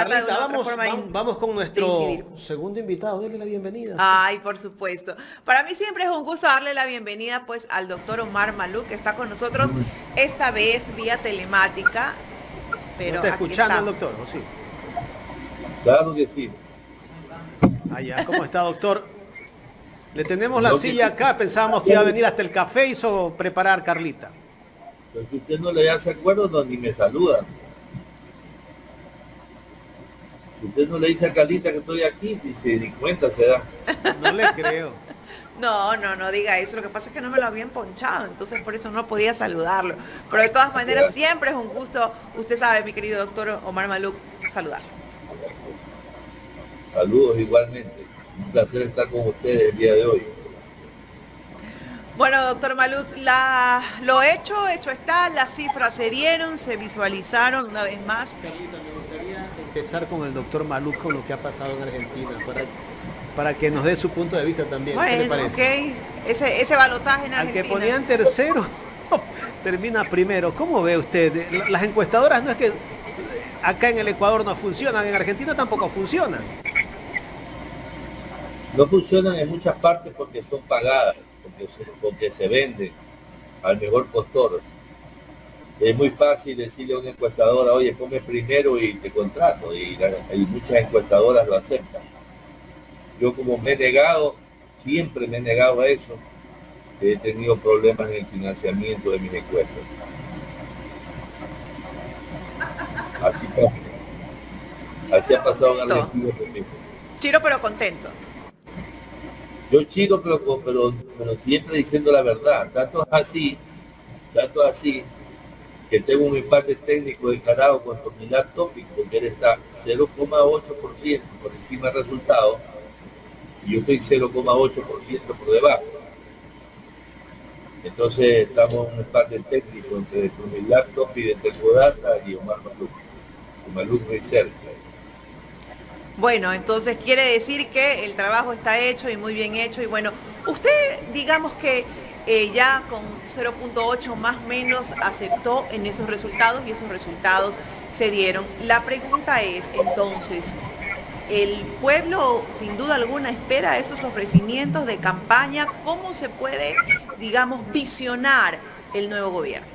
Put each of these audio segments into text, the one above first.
trata de Carlita, una otra forma vamos con de nuestro incidir. segundo invitado. Dele la bienvenida. Ay, por supuesto. Para mí siempre es un gusto darle la bienvenida pues al doctor Omar Maluk, que está con nosotros esta vez vía telemática, ¿No pero está aquí escuchando el doctor? estamos. ¿O sí? Claro que sí. Allá, ¿cómo está, doctor? Le tenemos la Lo que- silla acá. Pensábamos que iba a venir hasta el café. Hizo preparar Carlita. Pero si usted no le hace acuerdo, no, ni me saluda. Si usted no le dice a Carlita que estoy aquí, ni se ni cuenta se da. No le creo. No diga eso. Lo que pasa es que no me lo habían ponchado, entonces por eso no podía saludarlo. Pero de todas maneras, siempre es un gusto, usted sabe, mi querido doctor Omar Maluk, saludarlo. Saludos igualmente. Un placer estar con ustedes el día de hoy. Bueno, doctor Maluk, lo hecho está, las cifras se dieron, se visualizaron una vez más. Carlita, me gustaría empezar con el doctor Maluk con lo que ha pasado en Argentina, para que nos dé su punto de vista también. ¿Qué le Bueno, parece? ok. Ese balotaje en Al que Argentina. ponían tercero, termina primero. ¿Cómo ve usted? Las encuestadoras no es que acá en el Ecuador no funcionan, en Argentina tampoco funcionan. No funcionan en muchas partes porque son pagadas, porque se venden al mejor postor. Es muy fácil decirle a una encuestadora, oye, come primero y te contrato, y muchas encuestadoras lo aceptan. Yo como me he negado, siempre me he negado a eso, he tenido problemas en el financiamiento de mis encuestas. Así pasa. Así ha pasado en Argentina también. Chiro, pero contento. Yo chico, pero siempre diciendo la verdad. Tanto es así, que tengo un empate técnico declarado con Tomilar Topic, porque él está 0,8% por encima del resultado, y yo estoy 0,8% por debajo. Entonces estamos en un empate técnico entre Tomilar Topic de Tercodata y Omar Maluk, Maluk Research. Bueno, entonces quiere decir que el trabajo está hecho y muy bien hecho. Y bueno, usted digamos que ya con 0,8 más o menos aceptó en esos resultados y esos resultados se dieron. La pregunta es entonces, ¿el pueblo sin duda alguna espera esos ofrecimientos de campaña? ¿Cómo se puede, digamos, visionar el nuevo gobierno?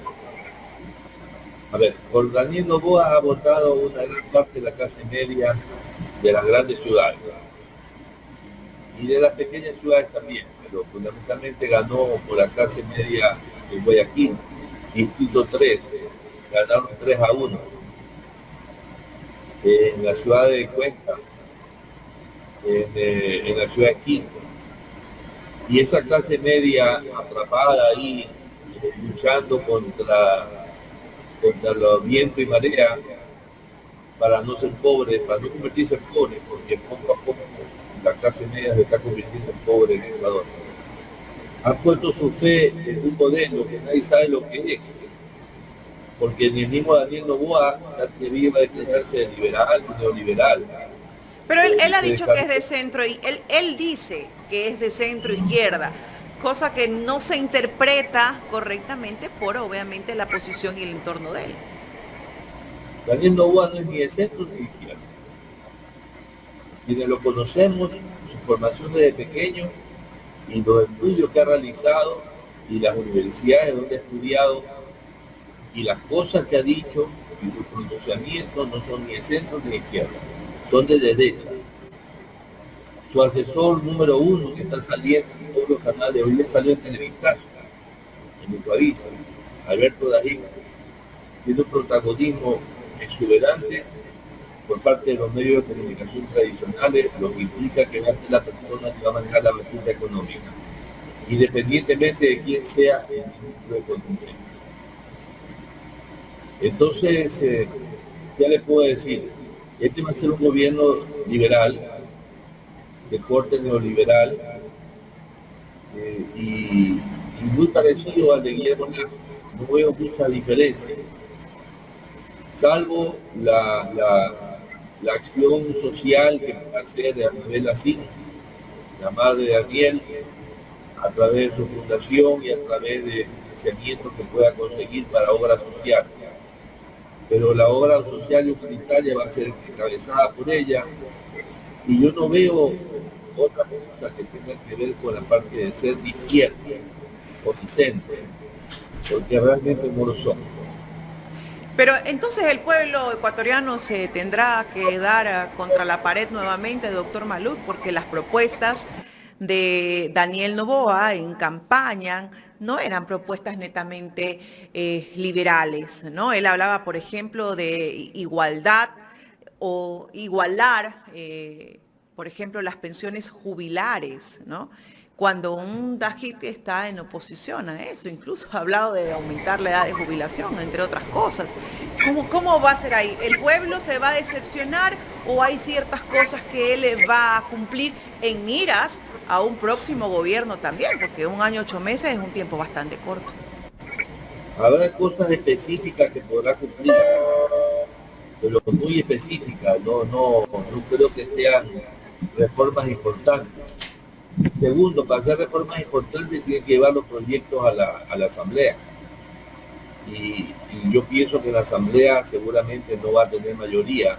A ver, por Daniel Noboa ha votado una gran parte de la clase media de las grandes ciudades y de las pequeñas ciudades también, pero fundamentalmente ganó por la clase media en Guayaquil, Distrito 13, ganaron 3-1. En la ciudad de Cuenca, en la ciudad de Quito. Y esa clase media atrapada ahí, luchando contra los vientos y marea, para no ser pobre, para no convertirse en pobre, porque poco a poco la clase media se está convirtiendo en pobre en Ecuador. Han puesto su fe en un modelo que nadie sabe lo que es, porque ni el mismo Daniel Noboa se ha atrevido a declararse de liberal o neoliberal. Pero él ha dicho que es de centro y él dice que es de centro izquierda, cosa que no se interpreta correctamente por obviamente la posición y el entorno de él. Daniel Noboa no es ni de centro ni de izquierda. Quienes lo conocemos, su formación desde pequeño y los estudios que ha realizado y las universidades donde ha estudiado y las cosas que ha dicho y sus pronunciamientos no son ni de centro ni de izquierda, son de derecha. Su asesor número uno que está saliendo en todos los canales, hoy día salió en Televistazo, en Mutuavisa, Alberto Darín, tiene un protagonismo exuberante por parte de los medios de comunicación tradicionales, lo que implica que va a ser la persona que va a manejar la batuta económica, independientemente de quién sea el ministro de Economía. Entonces, ya les puedo decir, este va a ser un gobierno liberal, de corte neoliberal, y muy parecido al de Guillermo Lasso. No veo mucha diferencia, salvo la acción social que va a hacer a nivel así, la madre de Daniel, a través de su fundación y a través de financiamiento que pueda conseguir para obras sociales. pero la obra social y humanitaria va a ser encabezada por ella, y yo no veo otra cosa que tenga que ver con la parte de ser de izquierda o de centro, porque realmente no lo son. Pero entonces el pueblo ecuatoriano se tendrá que dar contra la pared nuevamente, doctor Maluf, porque las propuestas de Daniel Noboa en campaña no eran propuestas netamente liberales, ¿no? Él hablaba, por ejemplo, de igualdad o igualar, por ejemplo, las pensiones jubilares, ¿no? Cuando un Dajit está en oposición a eso, incluso ha hablado de aumentar la edad de jubilación, entre otras cosas. ¿Cómo va a ser ahí? ¿El pueblo se va a decepcionar o hay ciertas cosas que él va a cumplir en miras a un próximo gobierno también? Porque 1 año, 8 meses es un tiempo bastante corto. Habrá cosas específicas que podrá cumplir, pero muy específicas, no creo que sean reformas importantes. Segundo, para hacer reformas importantes tiene que llevar los proyectos a la Asamblea. Y yo pienso que la Asamblea seguramente no va a tener mayoría.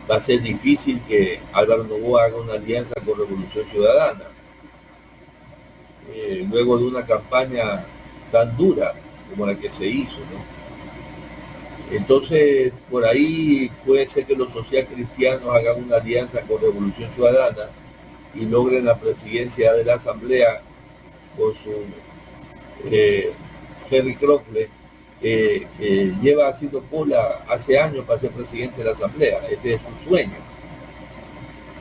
Va a ser difícil que Álvaro Noboa haga una alianza con Revolución Ciudadana. Luego de una campaña tan dura como la que se hizo, ¿no? Entonces, por ahí puede ser que los socialcristianos hagan una alianza con Revolución Ciudadana y logren la presidencia de la Asamblea con su Henry Crockford, que lleva haciendo cola hace años para ser presidente de la Asamblea. Ese es su sueño.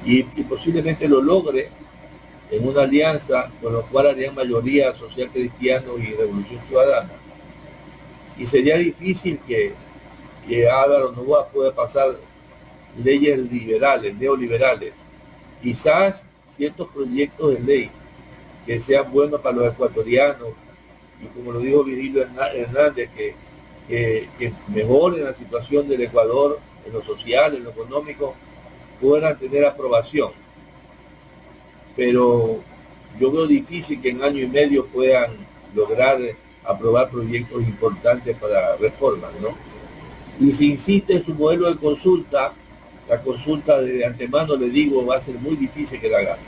Y posiblemente lo logre en una alianza con lo cual harían mayoría social cristiano y Revolución Ciudadana. Y sería difícil que Álvaro Noboa pueda pasar leyes liberales, neoliberales. Quizás ciertos proyectos de ley que sean buenos para los ecuatorianos, y como lo dijo Virgilio Hernández, que mejoren la situación del Ecuador en lo social, en lo económico, puedan tener aprobación. Pero yo veo difícil que en 1 año y medio puedan lograr aprobar proyectos importantes para reformas, ¿no? Y si insiste en su modelo de consulta, la consulta de antemano, le digo, va a ser muy difícil que la haga.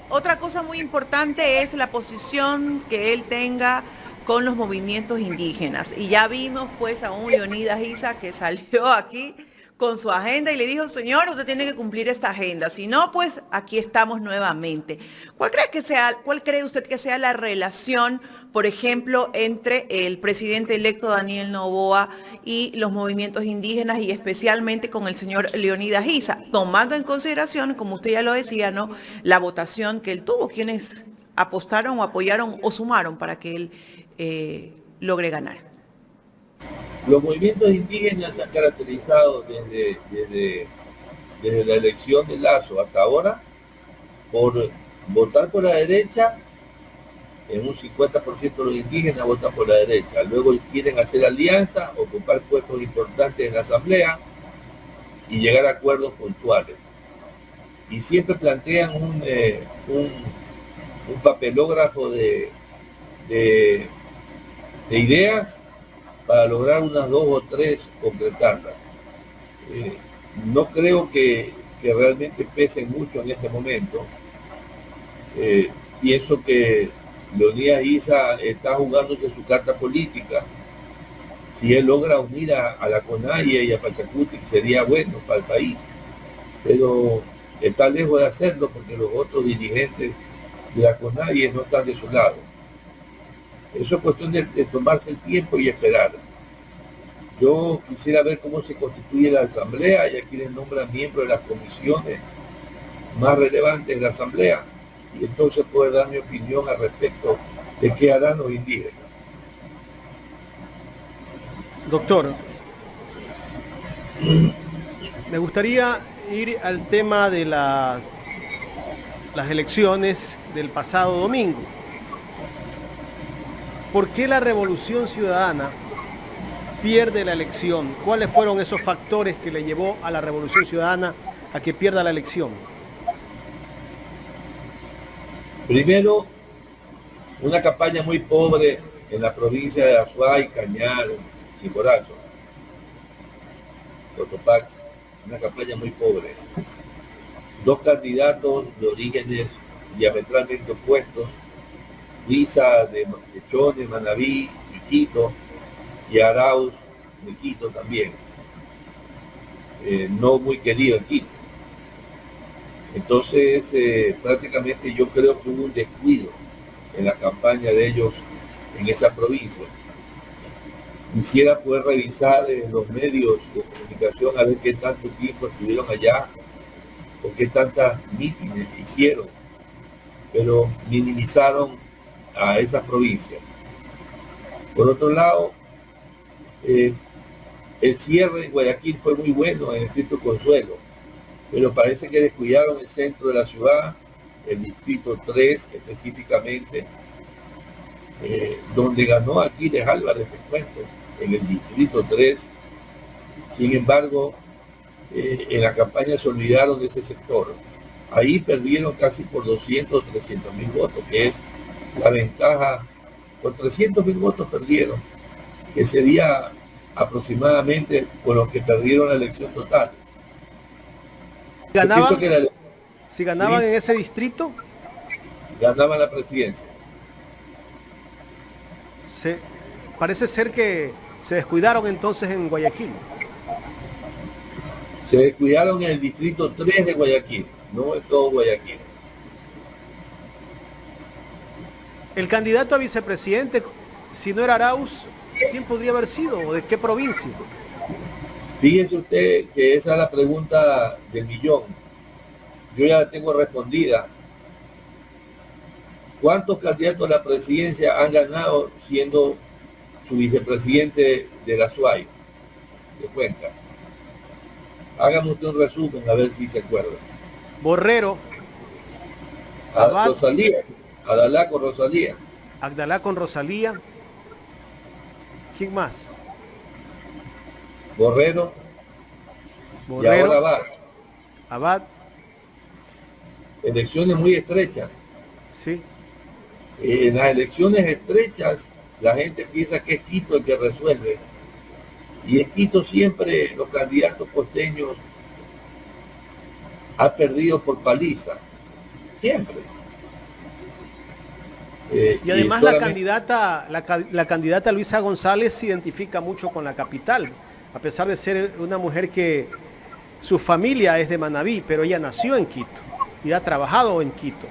Otra cosa muy importante es la posición que él tenga con los movimientos indígenas. Y ya vimos pues a un Leonidas Issa que salió aquí con su agenda y le dijo, señor, usted tiene que cumplir esta agenda, si no, pues aquí estamos nuevamente. ¿Cuál cree usted que sea la relación, por ejemplo, entre el presidente electo Daniel Noboa y los movimientos indígenas y especialmente con el señor Leonidas Issa, tomando en consideración, como usted ya lo decía, ¿no?, la votación que él tuvo, quienes apostaron o apoyaron o sumaron para que él logre ganar? Los movimientos indígenas se han caracterizado desde la elección de Lazo hasta ahora por votar por la derecha. En un 50% de los indígenas votan por la derecha. Luego quieren hacer alianza, ocupar puestos importantes en la Asamblea y llegar a acuerdos puntuales. Y siempre plantean un papelógrafo de ideas para lograr unas 2 o 3 concretarlas. No creo que realmente pesen mucho en este momento. Pienso que Leonidas Issa está jugándose su carta política. Si él logra unir a la CONAIE y a Pachacuti, sería bueno para el país. Pero está lejos de hacerlo porque los otros dirigentes de la CONAIE no están de su lado. Eso es cuestión de tomarse el tiempo y esperar. Yo quisiera ver cómo se constituye la Asamblea y a quienes nombran miembros de las comisiones más relevantes de la Asamblea, y entonces puedo dar mi opinión al respecto de qué harán los indígenas. Doctor, me gustaría ir al tema de las elecciones del pasado domingo. ¿Por qué la Revolución Ciudadana pierde la elección? ¿Cuáles fueron esos factores que le llevó a la Revolución Ciudadana a que pierda la elección? Primero, una campaña muy pobre en la provincia de Azuay, Cañar, Chimborazo, Cotopaxi, una campaña muy pobre. Dos candidatos de orígenes diametralmente opuestos, Luisa de Chone, Manabí, Quito, y Arauz de Quito también, no muy querido en Quito. Entonces, prácticamente yo creo que hubo un descuido en la campaña de ellos en esa provincia. Quisiera poder revisar los medios de comunicación a ver qué tanto tiempo estuvieron allá o qué tantas mítines hicieron, pero minimizaron a esa provincia. Por otro lado, el cierre en Guayaquil fue muy bueno en el distrito Consuelo, pero parece que descuidaron el centro de la ciudad, el distrito 3 específicamente, donde ganó Aquiles Álvarez, te cuento, en el distrito 3. Sin embargo, en la campaña se olvidaron de ese sector. Ahí perdieron casi por 200, 300 mil votos, que es la ventaja. Por 300 mil votos perdieron, que sería aproximadamente con los que perdieron la elección total. ¿Ganaban, que si ganaban sí, en ese distrito? Ganaban la presidencia. Parece ser que se descuidaron entonces en Guayaquil. Se descuidaron en el distrito 3 de Guayaquil, no en todo Guayaquil. El candidato a vicepresidente, si no era Arauz, ¿quién podría haber sido o de qué provincia? Fíjese usted que esa es la pregunta del millón. Yo ya la tengo respondida. ¿Cuántos candidatos a la presidencia han ganado siendo su vicepresidente de la SUAY, de Cuenca? Hágame usted un resumen a ver si se acuerda. Borrero. A Rosalía, Adalá con Rosalía. Agdalá con Rosalía. ¿Quién más? Borrero. Y ahora Abad. Elecciones muy estrechas. Sí. En las elecciones estrechas, la gente piensa que es Quito el que resuelve. Y en Quito siempre los candidatos costeños han perdido por paliza. Siempre. Y además solamente... la candidata Luisa González se identifica mucho con la capital, a pesar de ser una mujer que su familia es de Manabí, pero ella nació en Quito y ha trabajado en Quito.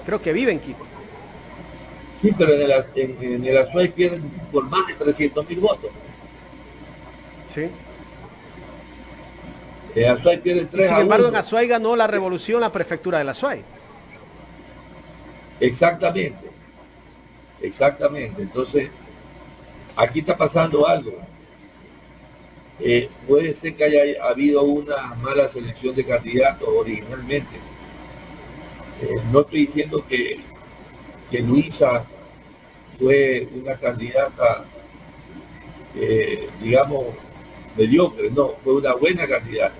Creo que vive en Quito. Sí, pero en el Azuay pierden por más de 300.000 votos. Sí. En Azuay pierden 3 Sin a embargo, 1. en Azuay ganó la revolución la prefectura de Azuay. Exactamente. Exactamente. Entonces, aquí está pasando algo. Puede ser que haya habido una mala selección de candidatos originalmente. No estoy diciendo que Luisa fue una candidata, digamos, mediocre, no, fue una buena candidata.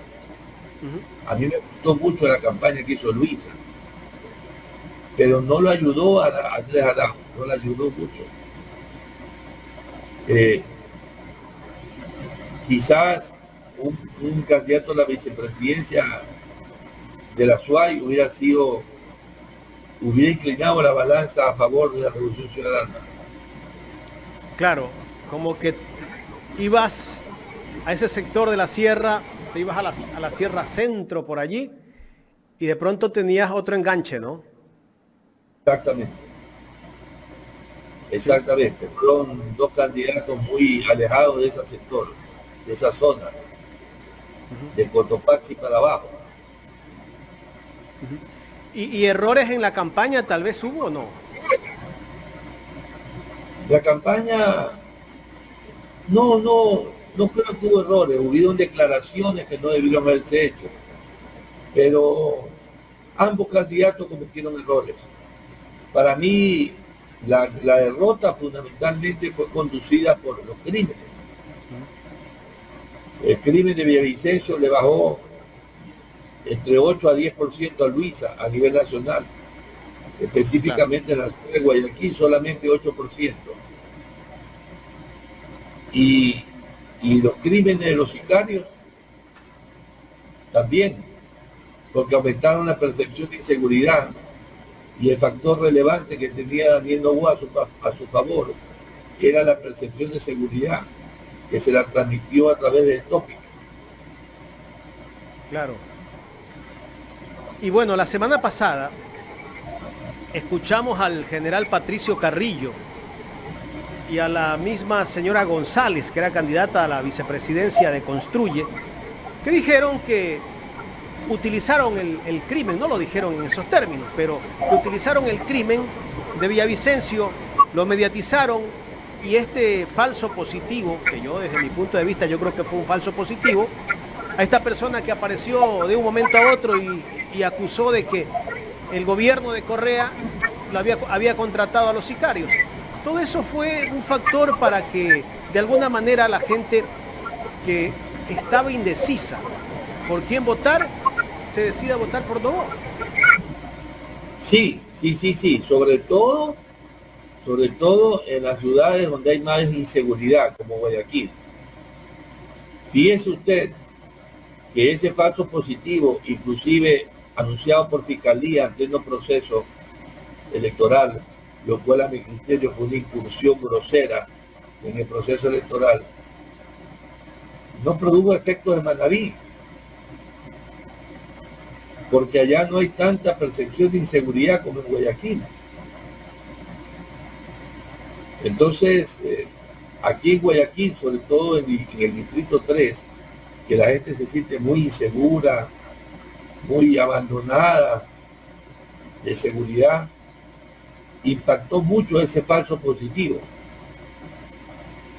A mí me gustó mucho la campaña que hizo Luisa, pero no lo ayudó a Andrés Arauz, no lo ayudó mucho. Quizás un candidato a la vicepresidencia de la SUAY hubiera inclinado la balanza a favor de la Revolución Ciudadana. Claro, como que ibas a ese sector de la sierra, te ibas a la sierra centro por allí y de pronto tenías otro enganche, ¿no? Exactamente. Exactamente. Fueron dos candidatos muy alejados de ese sector, de esas zonas, de Cotopaxi para abajo. ¿Y errores en la campaña tal vez hubo o no? La campaña, no creo que hubo errores, hubieron declaraciones que no debieron haberse hecho, pero ambos candidatos cometieron errores. Para mí, la derrota fundamentalmente fue conducida por los crímenes. El crimen de Villavicencio le bajó entre 8 a 10% a Luisa a nivel nacional. Específicamente en la ciudad de Guayaquil solamente 8%. Y, y los crímenes de los sicarios también, porque aumentaron la percepción de inseguridad y el factor relevante que tenía Daniel Noboa a su favor era la percepción de seguridad que se la transmitió a través del tópico. Claro. Y bueno, la semana pasada escuchamos al general Patricio Carrillo y a la misma señora González, que era candidata a la vicepresidencia de Construye, que dijeron que utilizaron el crimen, no lo dijeron en esos términos, pero que utilizaron el crimen de Villavicencio, lo mediatizaron, y este falso positivo, que yo desde mi punto de vista yo creo que fue un falso positivo, a esta persona que apareció de un momento a otro y acusó de que el gobierno de Correa había contratado a los sicarios. Todo eso fue un factor para que de alguna manera la gente que estaba indecisa por quién votar se decida votar por Noboa. Sí, sobre todo en las ciudades donde hay más inseguridad, como Guayaquil. Fíjese usted que ese falso positivo, inclusive anunciado por Fiscalía en pleno proceso electoral, lo cual a mi criterio fue una incursión grosera en el proceso electoral, no produjo efectos en Manabí, porque allá no hay tanta percepción de inseguridad como en Guayaquil. Entonces, aquí en Guayaquil, sobre todo en el distrito 3, que la gente se siente muy insegura, muy abandonada de seguridad, impactó mucho ese falso positivo.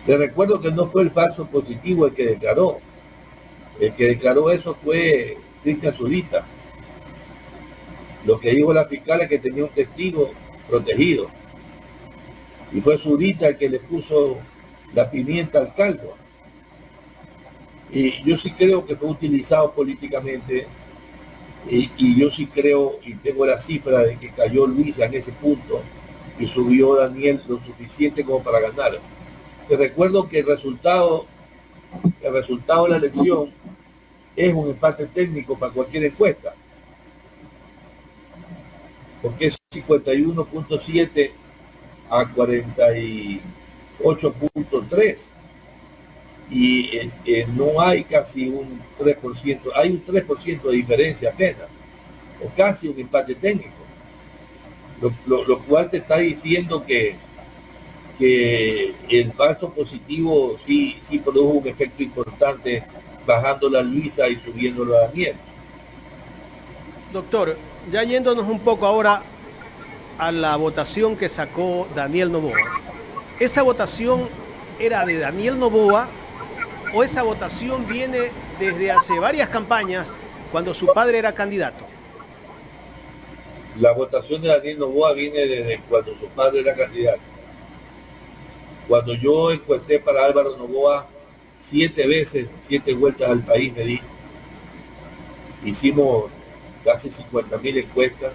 Les recuerdo que no fue el falso positivo el que declaró. El que declaró eso fue Cristian Zurita. Lo que dijo la fiscal es que tenía un testigo protegido. Y fue Zurita el que le puso la pimienta al caldo. Y yo sí creo que fue utilizado políticamente. Y yo sí creo, y tengo la cifra de que cayó Luisa en ese punto y subió Daniel lo suficiente como para ganar. Te recuerdo que el resultado de la elección es un empate técnico para cualquier encuesta, porque es 51.7 a 48.3 y no hay casi un 3%, hay un 3% de diferencia apenas, o casi un empate técnico, lo cual te está diciendo que el falso positivo sí produjo un efecto importante, bajando a Luisa y subiéndolo a Daniel. Doctor, ya yéndonos un poco ahora a la votación que sacó Daniel Noboa. ¿Esa votación era de Daniel Noboa o esa votación viene desde hace varias campañas cuando su padre era candidato? La votación de Daniel Noboa viene desde cuando su padre era candidato. Cuando yo encuesté para Álvaro Noboa 7 veces, 7 vueltas al país me di. Hicimos casi 50.000 encuestas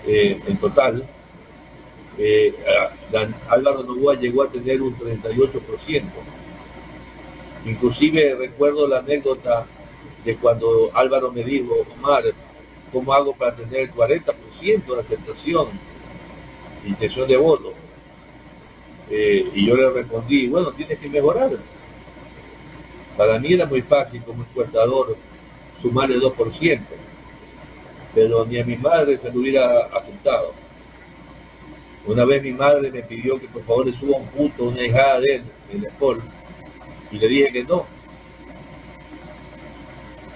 en total. Álvaro Noboa llegó a tener un 38%. Inclusive recuerdo la anécdota de cuando Álvaro me dijo: Omar, ¿cómo hago para tener el 40% de aceptación, intención de voto? Y yo le respondí: bueno, tienes que mejorar. Para mí era muy fácil como encuestador sumarle 2%, pero ni a mi madre se lo hubiera aceptado. Una vez mi madre me pidió que por favor le suba un punto a una hijada de él en la escuela, y le dije que no.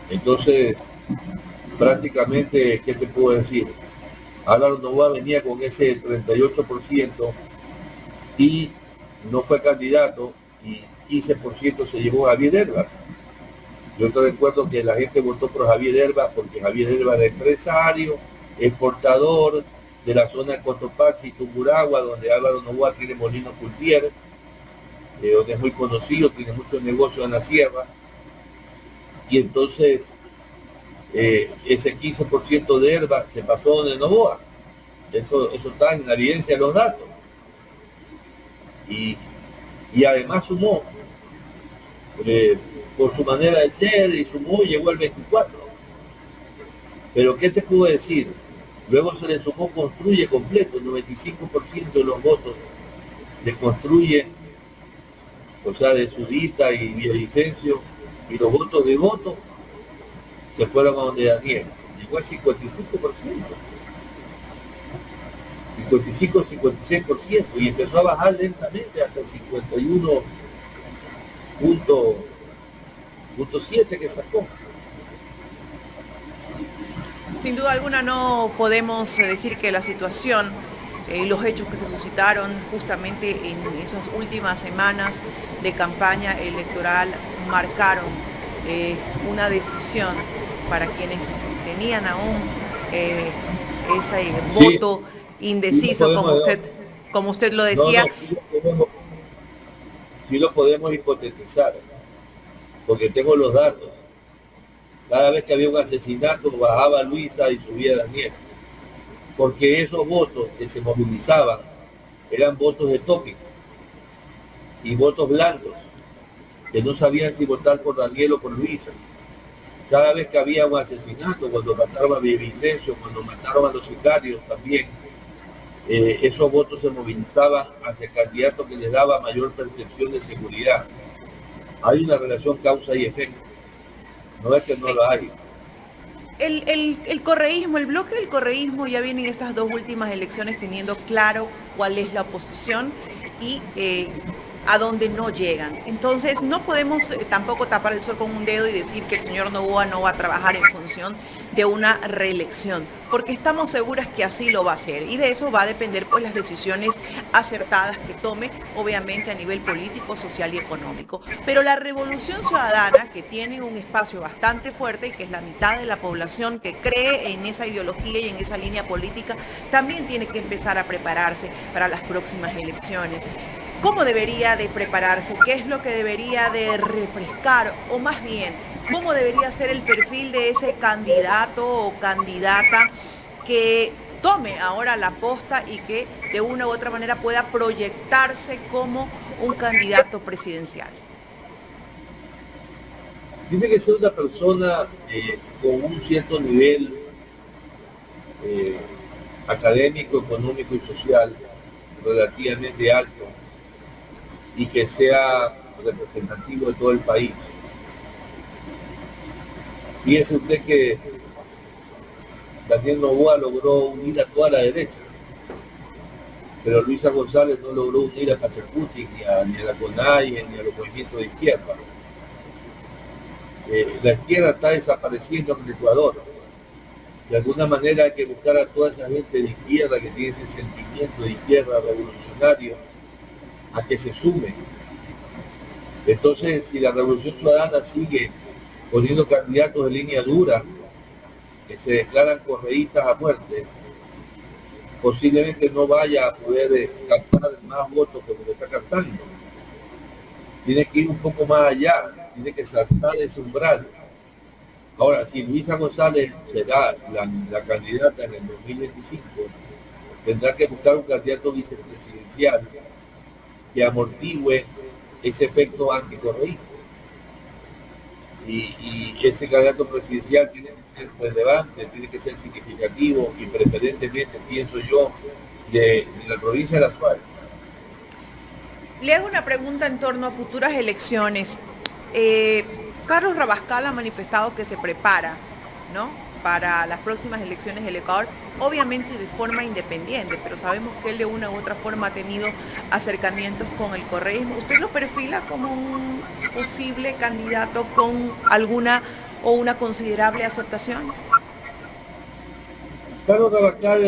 Entonces, prácticamente, ¿qué te puedo decir? Álvaro Noboa venía con ese 38% y no fue candidato, y 15% se llevó a Javier Herbas. Yo te recuerdo que la gente votó por Javier Herbas porque Javier Herbas era empresario, exportador de la zona de Cotopaxi y Tungurahua, donde Álvaro Noboa tiene molinos Cultier, donde es muy conocido, tiene muchos negocios en la sierra, y entonces ese 15% de Herbas se pasó de Noboa. Eso está en la evidencia de los datos. Y Y además sumó, por su manera de ser, y sumó y llegó al 24. Pero ¿qué te puedo decir? Luego se le sumó Construye completo, el 95% de los votos de Construye, o sea, de Zurita y Villavicencio, y los votos de Voto se fueron a donde Daniel. Llegó al 55%. 55-56%, y empezó a bajar lentamente hasta el 51.7 que sacó. Sin duda alguna no podemos decir que la situación y los hechos que se suscitaron justamente en esas últimas semanas de campaña electoral marcaron una decisión para quienes tenían aún ese voto indeciso, sí como usted lo decía. Sí lo podemos hipotetizar, porque tengo los datos. Cada vez que había un asesinato bajaba Luisa y subía Daniel, porque esos votos que se movilizaban eran votos de tópico y votos blandos, que no sabían si votar por Daniel o por Luisa. Cada vez que había un asesinato, cuando mataron a Villavicencio, cuando mataron a los sicarios también, esos votos se movilizaban hacia candidatos que les daba mayor percepción de seguridad. Hay una relación causa y efecto. No es que no la hay. El correísmo, el bloque del correísmo ya viene en estas dos últimas elecciones teniendo claro cuál es la oposición y a dónde no llegan. Entonces no podemos tampoco tapar el sol con un dedo y decir que el señor Noboa no va a trabajar en función de una reelección, porque estamos seguras que así lo va a hacer, y de eso va a depender pues las decisiones acertadas que tome, obviamente a nivel político, social y económico. Pero la Revolución Ciudadana, que tiene un espacio bastante fuerte y que es la mitad de la población que cree en esa ideología y en esa línea política, también tiene que empezar a prepararse para las próximas elecciones. ¿Cómo debería de prepararse? ¿Qué es lo que debería de refrescar? O más bien, ¿cómo debería ser el perfil de ese candidato o candidata que tome ahora la posta y que de una u otra manera pueda proyectarse como un candidato presidencial? Tiene que ser una persona con un cierto nivel académico, económico y social relativamente alto, y que sea representativo de todo el país. Fíjese usted que Daniel Noboa logró unir a toda la derecha, pero Luisa González no logró unir a Pachacuti, ni a la CONAIE, ni a los movimientos de izquierda. La izquierda está desapareciendo en el Ecuador. De alguna manera hay que buscar a toda esa gente de izquierda que tiene ese sentimiento de izquierda revolucionario a que se sumen. Entonces, si la Revolución Ciudadana sigue poniendo candidatos de línea dura que se declaran correístas a muerte, posiblemente no vaya a poder captar más votos que lo que está captando. Tiene que ir un poco más allá, tiene que saltar ese umbral. Ahora, si Luisa González será la candidata en el 2025, tendrá que buscar un candidato vicepresidencial que amortigüe ese efecto anticorreísta. Y ese candidato presidencial tiene que ser relevante, tiene que ser significativo y preferentemente, pienso yo, de la provincia de La Suárez. Le hago una pregunta en torno a futuras elecciones. Carlos Rabascal ha manifestado que se prepara, ¿no?, para las próximas elecciones del Ecuador, obviamente de forma independiente, pero sabemos que él de una u otra forma ha tenido acercamientos con el correísmo. ¿Usted lo perfila como un posible candidato con alguna o una considerable aceptación? Carlos Rabascal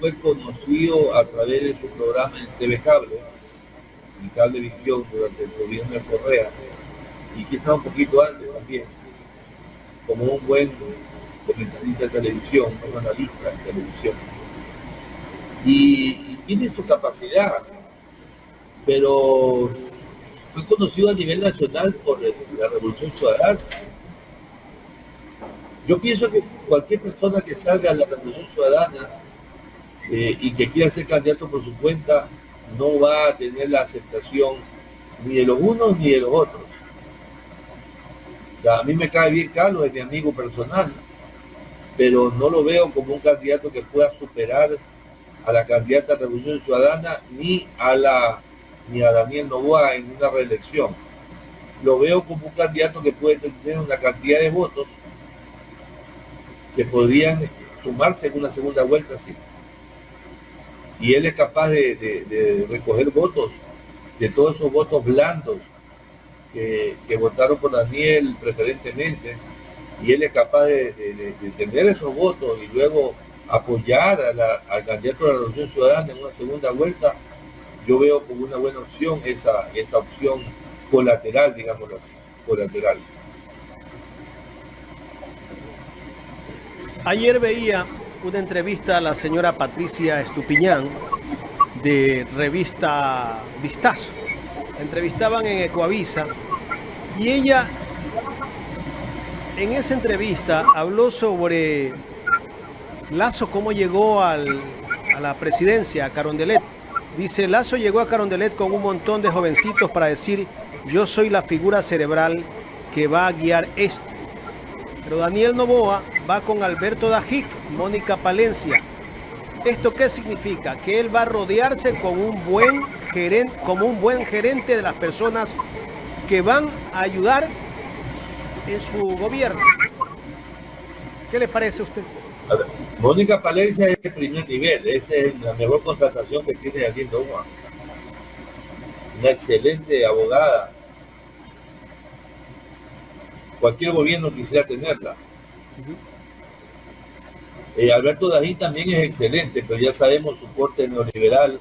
fue conocido a través de su programa en TV Cable, en Cablevisión, durante el gobierno de Correa, y quizá un poquito antes también, como un buen comentarista de televisión, un analista de televisión. Y tiene su capacidad, pero fue conocido a nivel nacional por la Revolución Ciudadana. Yo pienso que cualquier persona que salga a la Revolución Ciudadana y que quiera ser candidato por su cuenta no va a tener la aceptación ni de los unos ni de los otros. O sea, a mí me cae bien Carlos, es mi amigo personal, pero no lo veo como un candidato que pueda superar a la candidata de Revolución Ciudadana ni a Daniel Noboa en una reelección. Lo veo como un candidato que puede tener una cantidad de votos que podrían sumarse en una segunda vuelta, sí. Si él es capaz de recoger votos, de todos esos votos blandos que votaron por Daniel preferentemente, y él es capaz de tener esos votos y luego apoyar al candidato de la Revolución Ciudadana en una segunda vuelta, yo veo como una buena opción esa opción colateral, digámoslo así, colateral. Ayer veía una entrevista a la señora Patricia Estupiñán de revista Vistazo. La entrevistaban en Ecoavisa y ella en esa entrevista habló sobre Lasso, cómo llegó a la presidencia, a Carondelet. Dice, Lasso llegó a Carondelet con un montón de jovencitos para decir, yo soy la figura cerebral que va a guiar esto. Pero Daniel Noboa va con Alberto Dajic, Mónica Palencia. ¿Esto qué significa? Que él va a rodearse con un buen gerente, como un buen gerente de las personas que van a ayudar en su gobierno. ¿Qué le parece a usted? A ver, Mónica Palencia es el primer nivel, esa es la mejor contratación que tiene Daniel Noboa. Una excelente abogada. Cualquier gobierno quisiera tenerla. Alberto Dajín también es excelente, pero ya sabemos su corte neoliberal,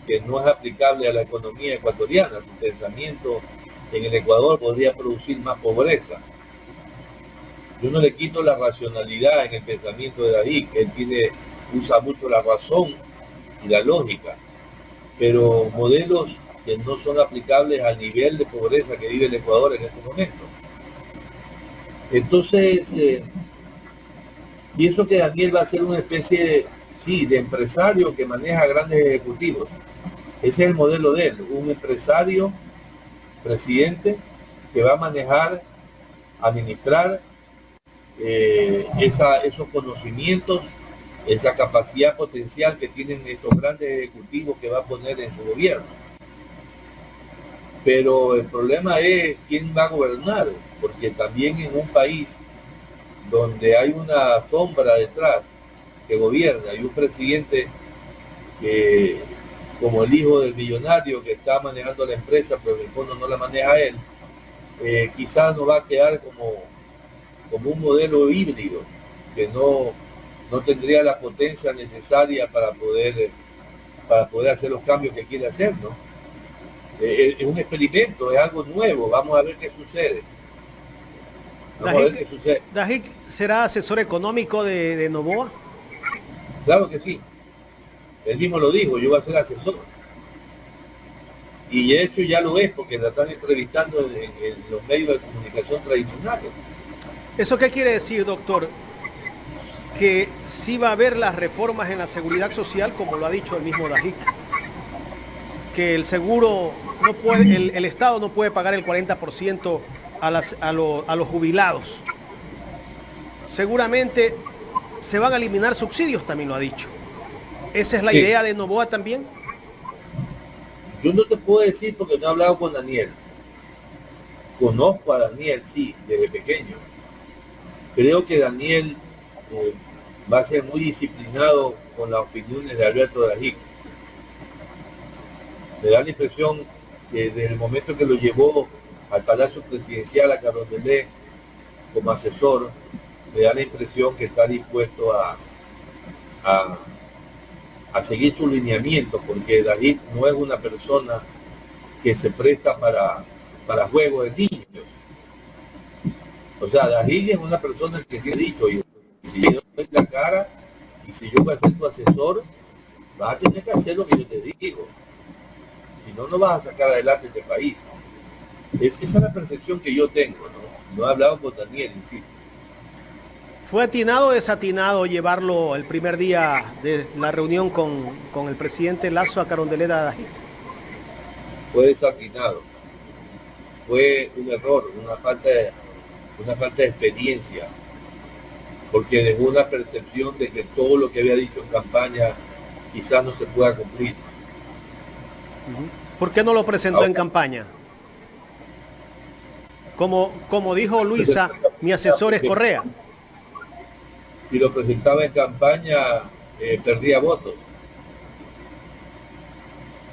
que no es aplicable a la economía ecuatoriana. Su pensamiento en el Ecuador podría producir más pobreza. Yo no le quito la racionalidad en el pensamiento de Dajín, él usa mucho la razón y la lógica, pero modelos que no son aplicables al nivel de pobreza que vive el Ecuador en este momento. Entonces, pienso que Daniel va a ser una especie de empresario que maneja grandes ejecutivos. Ese es el modelo de él, un empresario, presidente, que va a manejar, administrar esos conocimientos, esa capacidad potencial que tienen estos grandes ejecutivos que va a poner en su gobierno. Pero el problema es quién va a gobernar, porque también en un país donde hay una sombra detrás que gobierna y un presidente que, como el hijo del millonario que está manejando la empresa, pero en el fondo no la maneja él, quizás nos va a quedar como un modelo híbrido que no tendría la potencia necesaria para poder hacer los cambios que quiere hacer, ¿no? Es un experimento, es algo nuevo, vamos a ver qué sucede. ¿Dajic será asesor económico de Noboa? Claro que sí. Él mismo lo dijo, yo voy a ser asesor. Y de hecho ya lo es, porque la están entrevistando en los medios de comunicación tradicionales. ¿Eso qué quiere decir, doctor? Que sí va a haber las reformas en la seguridad social, como lo ha dicho el mismo Dajic. Que el seguro no puede, el Estado no puede pagar el 40% a los jubilados. Seguramente se van a eliminar subsidios, también lo ha dicho. ¿Esa es la idea de Noboa también? Yo no te puedo decir porque no he hablado con Daniel. Conozco a Daniel, sí, desde pequeño. Creo que Daniel va a ser muy disciplinado con las opiniones de Alberto Dajic. Me da la impresión que desde el momento que lo llevó al Palacio Presidencial a Carondelet como asesor, me da la impresión que está dispuesto a seguir su lineamiento, porque Dajic no es una persona que se presta para juegos de niños. O sea, Dajic es una persona que tiene dicho, y si yo doy la cara y si yo voy a ser tu asesor, vas a tener que hacer lo que yo te digo. Si no, no vas a sacar adelante este país. Esa es la percepción que yo tengo, ¿no? No he hablado con Daniel, insisto. ¿Fue atinado o desatinado llevarlo el primer día de la reunión con el presidente Lasso a Carondelet a Dajic? Fue desatinado. fue un error, una falta de experiencia, porque dejó una percepción de que todo lo que había dicho en campaña quizás no se pueda cumplir. ¿Por qué no lo presentó en campaña? Como dijo Luisa, mi asesor es Correa. Si lo presentaba en campaña, perdía votos.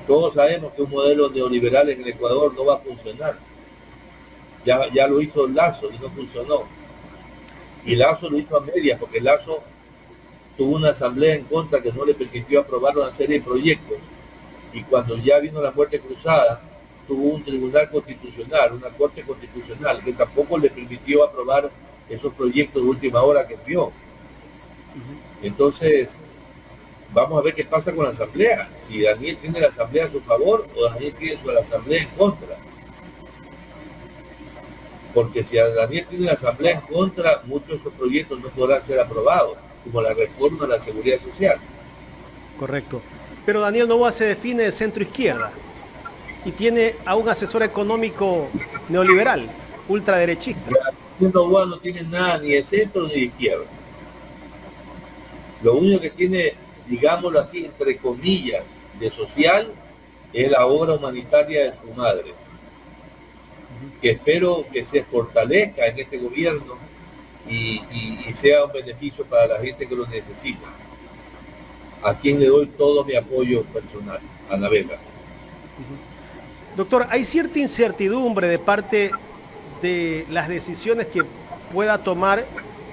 Todos sabemos que un modelo neoliberal en el Ecuador no va a funcionar. Ya lo hizo Lasso y no funcionó. Y Lasso lo hizo a medias, porque Lasso tuvo una asamblea en contra que no le permitió aprobar una serie de proyectos. Y cuando ya vino la muerte cruzada, tuvo un tribunal constitucional, una corte constitucional, que tampoco le permitió aprobar esos proyectos de última hora que envió. Entonces, vamos a ver qué pasa con la asamblea. Si Daniel tiene la asamblea a su favor o Daniel tiene la asamblea en contra. Porque si Daniel tiene la asamblea en contra, muchos de esos proyectos no podrán ser aprobados, como la reforma de la seguridad social. Correcto. Pero Daniel Noboa se define de centro izquierda y tiene a un asesor económico neoliberal, ultraderechista. Daniel Noboa no tiene nada ni de centro ni de izquierda. Lo único que tiene, digámoslo así, entre comillas, de social, es la obra humanitaria de su madre, que espero que se fortalezca en este gobierno y sea un beneficio para la gente que lo necesita, a quien le doy todo mi apoyo personal, a la Vega. Doctor, hay cierta incertidumbre de parte de las decisiones que pueda tomar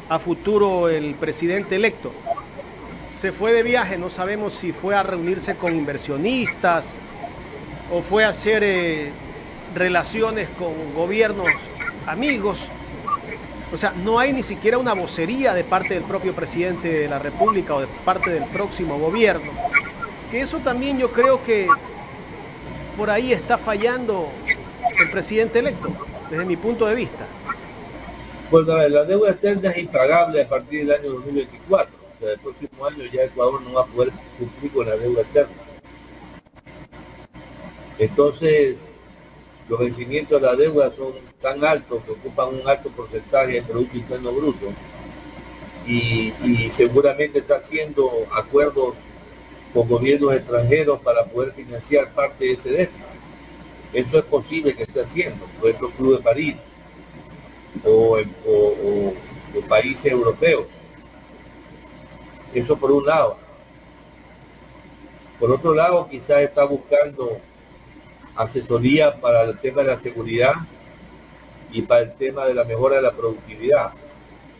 a futuro el presidente electo. Se fue de viaje, no sabemos si fue a reunirse con inversionistas o fue a hacer relaciones con gobiernos amigos. O sea, no hay ni siquiera una vocería de parte del propio presidente de la República o de parte del próximo gobierno. Que eso también yo creo que por ahí está fallando el presidente electo, desde mi punto de vista. Bueno, a ver, la deuda externa es impagable a partir del año 2024. O sea, el próximo año ya Ecuador no va a poder cumplir con la deuda externa. Entonces, los vencimientos de la deuda son tan altos que ocupan un alto porcentaje del Producto Interno Bruto y seguramente está haciendo acuerdos con gobiernos extranjeros para poder financiar parte de ese déficit. Eso es posible que esté haciendo, por ejemplo, Club de París o países europeos. Eso por un lado. Por otro lado, quizás está buscando asesoría para el tema de la seguridad y para el tema de la mejora de la productividad.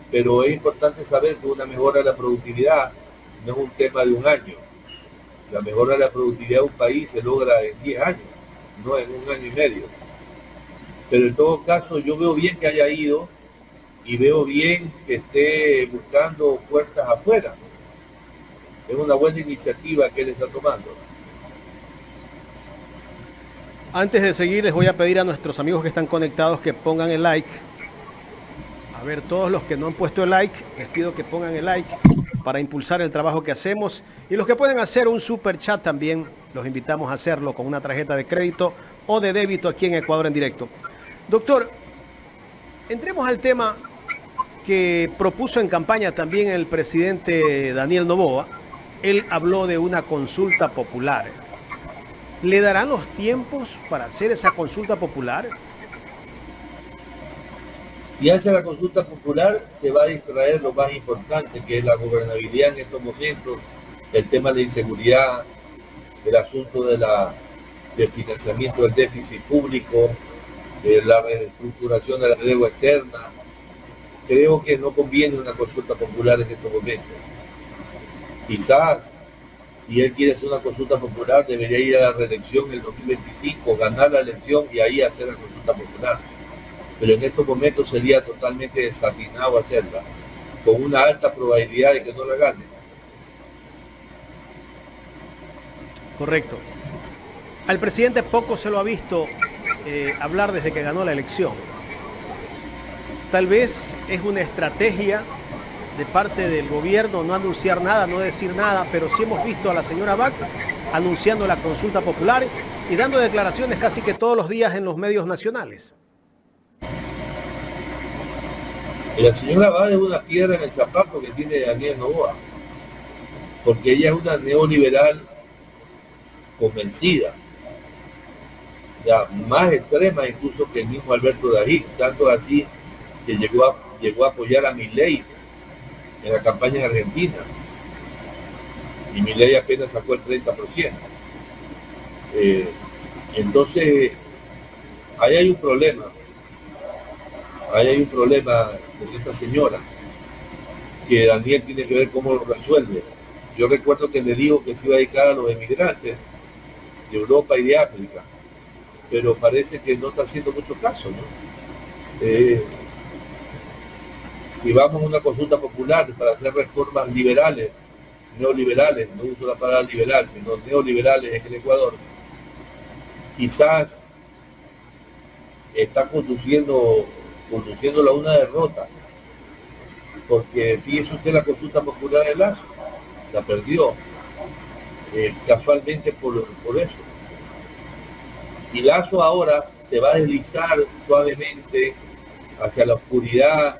Pero es importante saber que una mejora de la productividad no es un tema de un año. La mejora de la productividad de un país se logra en 10 años, no en un año y medio. Pero en todo caso, yo veo bien que haya ido y veo bien que esté buscando puertas afuera. Es una buena iniciativa que él está tomando. Antes de seguir, les voy a pedir a nuestros amigos que están conectados que pongan el like. A ver, todos los que no han puesto el like, les pido que pongan el like para impulsar el trabajo que hacemos. Y los que pueden hacer un super chat también, los invitamos a hacerlo con una tarjeta de crédito o de débito aquí en Ecuador en Directo. Doctor, entremos al tema que propuso en campaña también el presidente Daniel Noboa. Él habló de una consulta popular. ¿Le darán los tiempos para hacer esa consulta popular? Si hace la consulta popular, se va a distraer lo más importante, que es la gobernabilidad en estos momentos, el tema de la inseguridad, el asunto del financiamiento del déficit público, la reestructuración de la deuda externa. Creo que no conviene una consulta popular en estos momentos. Quizás, si él quiere hacer una consulta popular, debería ir a la reelección en el 2025, ganar la elección y ahí hacer la consulta popular. Pero en estos momentos sería totalmente desatinado hacerla, con una alta probabilidad de que no la gane. Correcto. Al presidente poco se lo ha visto hablar desde que ganó la elección. Tal vez es una estrategia de parte del gobierno no anunciar nada, no decir nada, pero sí hemos visto a la señora Bach anunciando la consulta popular y dando declaraciones casi que todos los días en los medios nacionales. La señora Abad es una piedra en el zapato que tiene Daniel Noboa, porque ella es una neoliberal convencida, o sea, más extrema incluso que el mismo Alberto Dají, tanto así que llegó a apoyar a Milei en la campaña en Argentina, y Milei apenas sacó el 30%. Entonces, ahí hay un problema con esta señora, que Daniel tiene que ver cómo lo resuelve. Yo recuerdo que le dijo que se iba a dedicar a los emigrantes de Europa y de África, pero parece que no está haciendo mucho caso, ¿no? Y vamos a una consulta popular para hacer reformas liberales, neoliberales, no uso la palabra liberal, sino neoliberales en el Ecuador, quizás está conduciéndolo a una derrota, porque fíjese usted la consulta popular de Lazo, la perdió, casualmente por eso. Y Lazo ahora se va a deslizar suavemente hacia la oscuridad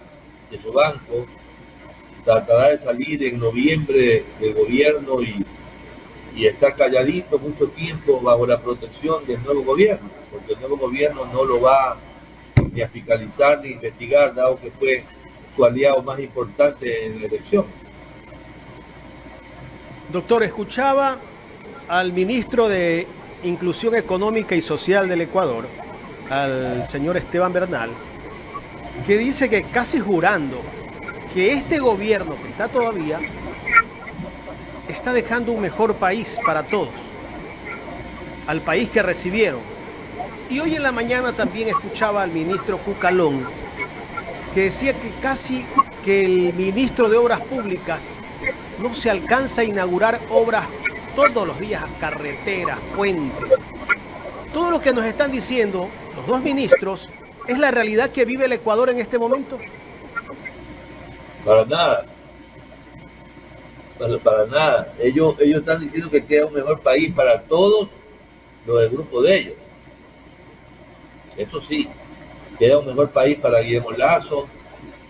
de su banco, tratará de salir en noviembre del gobierno y estar calladito mucho tiempo bajo la protección del nuevo gobierno, porque el nuevo gobierno no lo va ni a fiscalizar ni a investigar, dado que fue su aliado más importante en la elección. Doctor, escuchaba al ministro de Inclusión Económica y Social del Ecuador, al señor Esteban Bernal, que dice que casi jurando que este gobierno que está todavía está dejando un mejor país para todos, al país que recibieron. Y hoy en la mañana también escuchaba al ministro Cucalón, que decía que casi que el ministro de Obras Públicas no se alcanza a inaugurar obras todos los días, carreteras, puentes. Todo lo que nos están diciendo los dos ministros es la realidad que vive el Ecuador en este momento. Para nada. Para nada. Ellos están diciendo que queda un mejor país para todos los del grupo de ellos. Eso sí, queda un mejor país para Guillermo Lazo,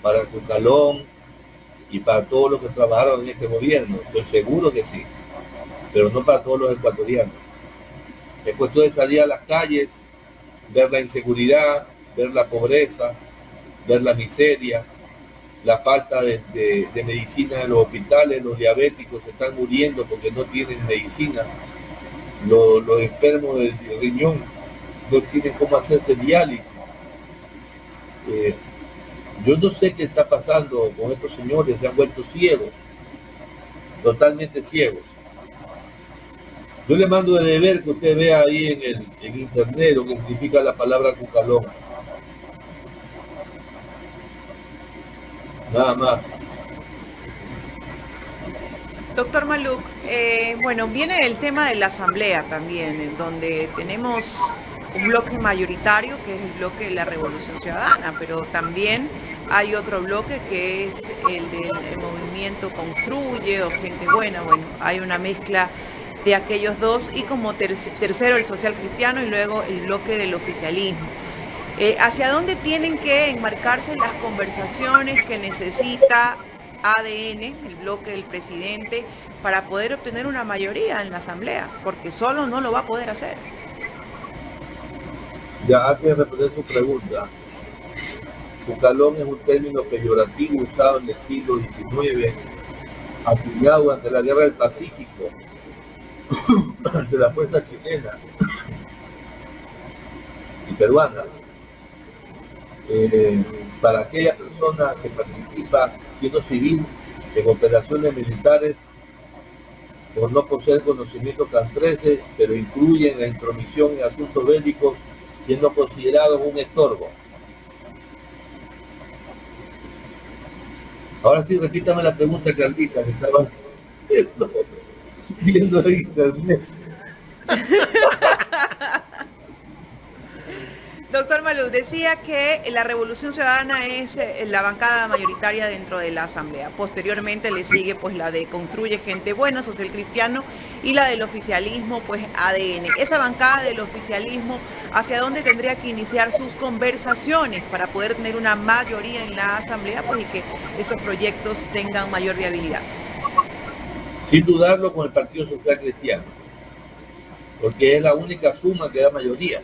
para Cucalón y para todos los que trabajaron en este gobierno. Estoy seguro que sí, pero no para todos los ecuatorianos. Es cuestión de salir a las calles, ver la inseguridad, ver la pobreza, ver la miseria, la falta de medicina en los hospitales. Los diabéticos se están muriendo porque no tienen medicina, los enfermos de riñón no tienen cómo hacerse diálisis. Yo no sé qué está pasando con estos señores, se han vuelto ciegos, totalmente ciegos. Yo le mando de deber que usted vea ahí en internet lo que significa la palabra Cucalón. Nada más. Doctor Maluk, bueno, viene el tema de la asamblea también, en donde tenemos un bloque mayoritario que es el bloque de la Revolución Ciudadana, pero también hay otro bloque que es el del movimiento Construye o Gente Buena. Bueno, hay una mezcla de aquellos dos y como tercero el social cristiano y luego el bloque del oficialismo. ¿Hacia dónde tienen que enmarcarse las conversaciones que necesita ADN, el bloque del presidente, para poder obtener una mayoría en la asamblea? Porque solo no lo va a poder hacer. Ya, antes de responder su pregunta, Cucalón es un término peyorativo usado en el siglo XIX, acuñado durante la Guerra del Pacífico de las fuerzas chilenas y peruanas, para aquella persona que participa siendo civil en operaciones militares por no poseer conocimientos castrenses, pero incluyen la intromisión en asuntos bélicos, siendo considerados un estorbo. Ahora sí, repítame la pregunta, Carlita, que estaba viendo en internet. Doctor Maluf, decía que la Revolución Ciudadana es la bancada mayoritaria dentro de la Asamblea. Posteriormente le sigue pues la de Construye Gente Buena, Social Cristiano, y la del oficialismo, pues ADN. Esa bancada del oficialismo, ¿hacia dónde tendría que iniciar sus conversaciones para poder tener una mayoría en la Asamblea, pues, y que esos proyectos tengan mayor viabilidad? Sin dudarlo, con el Partido Social Cristiano, porque es la única suma que da mayoría.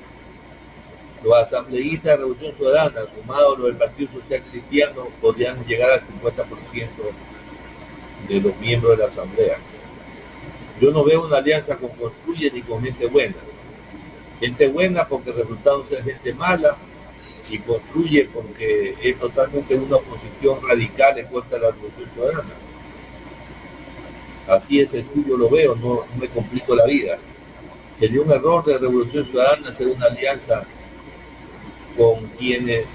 Los asambleístas de Revolución Ciudadana, sumados a los del Partido Social Cristiano, podrían llegar al 50% de los miembros de la Asamblea. Yo no veo una alianza con Construye ni con Gente Buena. Gente buena porque resultaron ser gente mala, y Construye porque es totalmente una oposición radical en contra de la Revolución Ciudadana. Así es sencillo, lo veo, no me complico la vida. Sería un error de Revolución Ciudadana hacer una alianza con quienes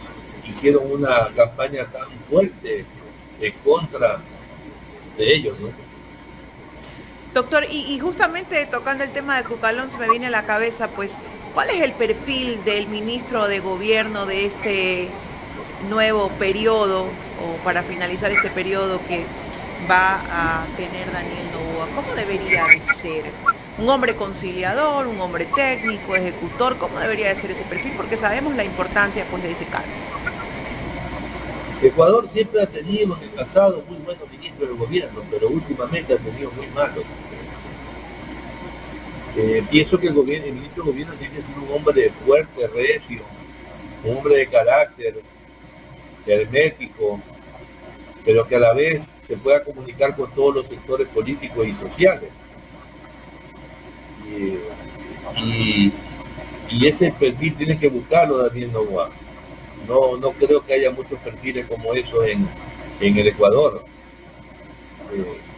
hicieron una campaña tan fuerte en contra de ellos, ¿no? Doctor, y justamente tocando el tema de Cucalón, se me viene a la cabeza, pues, ¿cuál es el perfil del ministro de Gobierno de este nuevo periodo, o para finalizar este periodo que va a tener Daniel Noboa? ¿Cómo debería de ser? ¿Un hombre conciliador, un hombre técnico, ejecutor? ¿Cómo debería de ser ese perfil? Porque sabemos la importancia, pues, de ese cargo. Ecuador siempre ha tenido en el pasado muy buenos ministros del gobierno, pero últimamente ha tenido muy malos. Pienso que el ministro del gobierno tiene que ser un hombre fuerte, recio, un hombre de carácter, hermético, pero que a la vez se pueda comunicar con todos los sectores políticos y sociales. Y ese perfil tiene que buscarlo Daniel Noboa. No creo que haya muchos perfiles como esos en el Ecuador.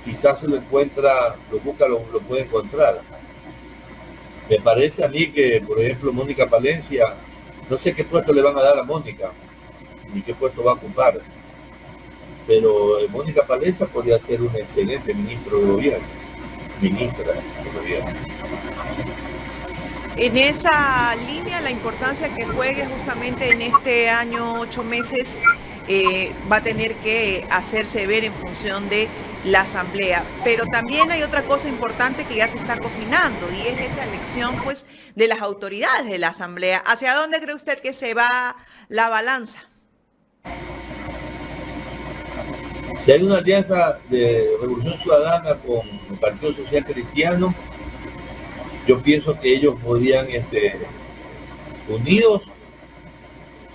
Quizás se lo encuentra, lo busca, lo puede encontrar. Me parece a mí que, por ejemplo, Mónica Palencia, no sé qué puesto le van a dar a Mónica, ni qué puesto va a ocupar, pero Mónica Palencia podría ser un excelente ministro de gobierno, ministra de gobierno. En esa línea, la importancia que juegue justamente en este año 8 meses va a tener que hacerse ver en función de la Asamblea. Pero también hay otra cosa importante que ya se está cocinando, y es esa elección, pues, de las autoridades de la Asamblea. ¿Hacia dónde cree usted que se va la balanza? Si hay una alianza de Revolución Ciudadana con el Partido Social Cristiano, yo pienso que ellos podrían, unidos,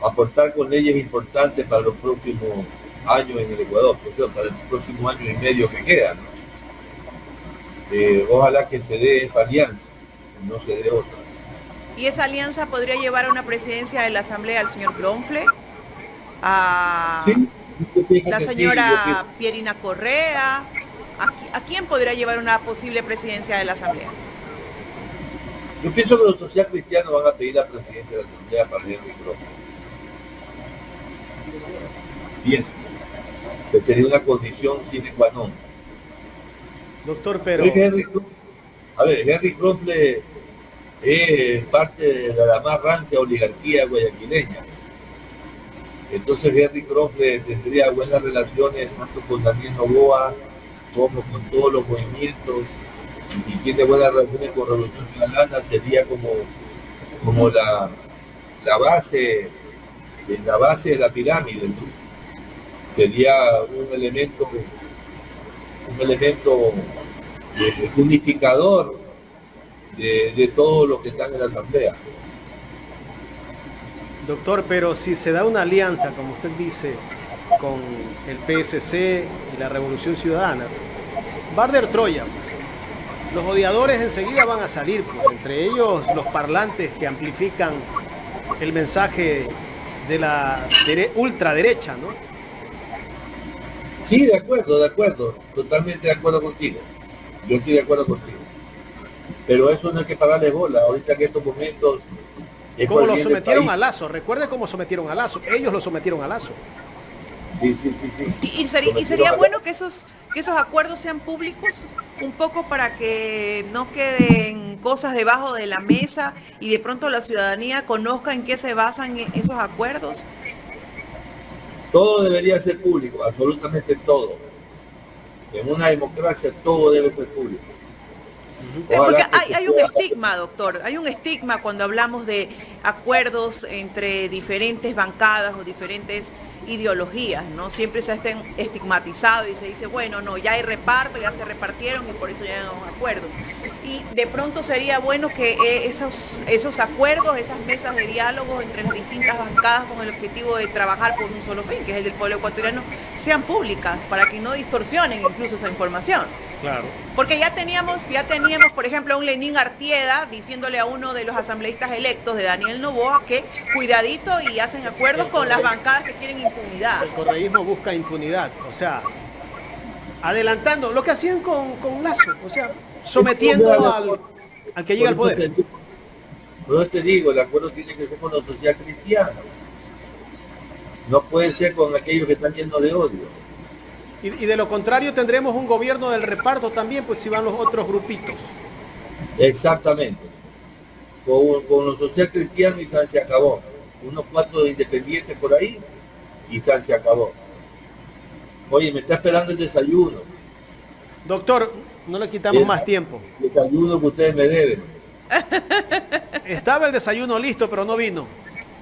aportar con leyes importantes para los próximos años en el Ecuador, o sea, para el próximo año y medio que queda, ¿no? Ojalá que se dé esa alianza, no se dé otra. ¿Y esa alianza podría llevar a una presidencia de la Asamblea al señor Kronfle? ¿A ¿Sí? la señora Pierina Correa? ¿A quién podría llevar una posible presidencia de la Asamblea? Yo pienso que los social cristianos van a pedir la presidencia de la Asamblea para Henry Kronfle. Pienso que sería una condición sine qua non. Doctor, pero... Henry Kronfle es parte de la más rancia oligarquía guayaquileña. Entonces Henry Kronfle tendría buenas relaciones tanto con Daniel Noboa como con todos los movimientos, y si tiene buenas relaciones con Revolución Ciudadana sería como la base de la pirámide, ¿no? Sería un elemento unificador de todo lo que está en la Asamblea. Doctor, pero si se da una alianza, como usted dice, con el PSC y la Revolución Ciudadana, va a arder Troya. Los odiadores enseguida van a salir, pues, entre ellos los parlantes que amplifican el mensaje de la ultraderecha, ¿no? Sí, de acuerdo, totalmente de acuerdo contigo. Yo estoy de acuerdo contigo. Pero eso no hay que pararle bola. Ahorita en estos momentos... Como lo sometieron a Lazo, recuerde cómo sometieron a Lazo, ellos lo sometieron a Lazo. Sí, sí, sí, sí. Y sería bueno que esos acuerdos sean públicos, un poco para que no queden cosas debajo de la mesa y de pronto la ciudadanía conozca en qué se basan esos acuerdos. Todo debería ser público, absolutamente todo. En una democracia todo debe ser público. Porque Ojalá que se hay un pueda. estigma, doctor, hay un estigma cuando hablamos de acuerdos entre diferentes bancadas o diferentes ideologías, ¿no? Siempre se ha estigmatizado y se dice, bueno, no, ya hay reparto, ya se repartieron y por eso ya hay un acuerdo. Y de pronto sería bueno que esos acuerdos, esas mesas de diálogo entre las distintas bancadas con el objetivo de trabajar por un solo fin, que es el del pueblo ecuatoriano, sean públicas para que no distorsionen incluso esa información. Claro. Porque ya teníamos, por ejemplo, a un Lenín Artieda diciéndole a uno de los asambleístas electos de Daniel Noboa que cuidadito y hacen acuerdos con las bancadas que quieren impunidad. El correísmo busca impunidad, o sea, adelantando lo que hacían con Lazo, o sea, sometiendo al que llega al poder. Por eso te digo, el acuerdo tiene que ser con la sociedad cristiana. No puede ser con aquellos que están llenos de odio. Y de lo contrario tendremos un gobierno del reparto también, pues si van los otros grupitos. Exactamente. Con los social cristianos y se acabó. Unos cuantos independientes por ahí y se acabó. Oye, me está esperando el desayuno. Doctor, no le quitamos más tiempo. El desayuno que ustedes me deben. Estaba el desayuno listo, pero no vino.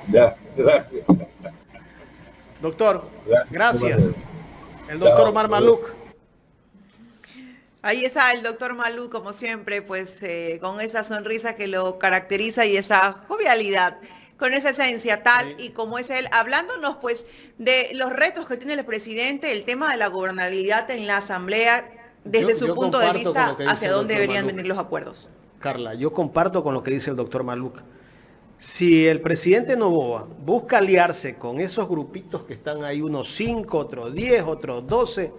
Ya, gracias. Doctor, gracias. El doctor Chao. Omar Maluk. Ahí está el doctor Maluk, como siempre, pues con esa sonrisa que lo caracteriza y esa jovialidad, con esa esencia tal y como es él, hablándonos pues de los retos que tiene el presidente, el tema de la gobernabilidad en la Asamblea, desde su punto de vista, hacia dónde deberían venir los acuerdos. Carla, yo comparto con lo que dice el doctor Maluk. Si el presidente Noboa busca aliarse con esos grupitos que están ahí, unos 5, otros 10, otros 12,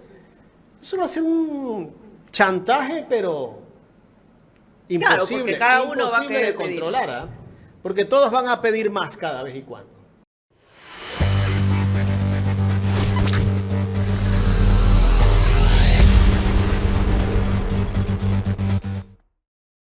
eso va a ser un chantaje, pero imposible, claro, porque cada uno va a querer de controlar, ¿eh? Porque todos van a pedir más cada vez y cuando.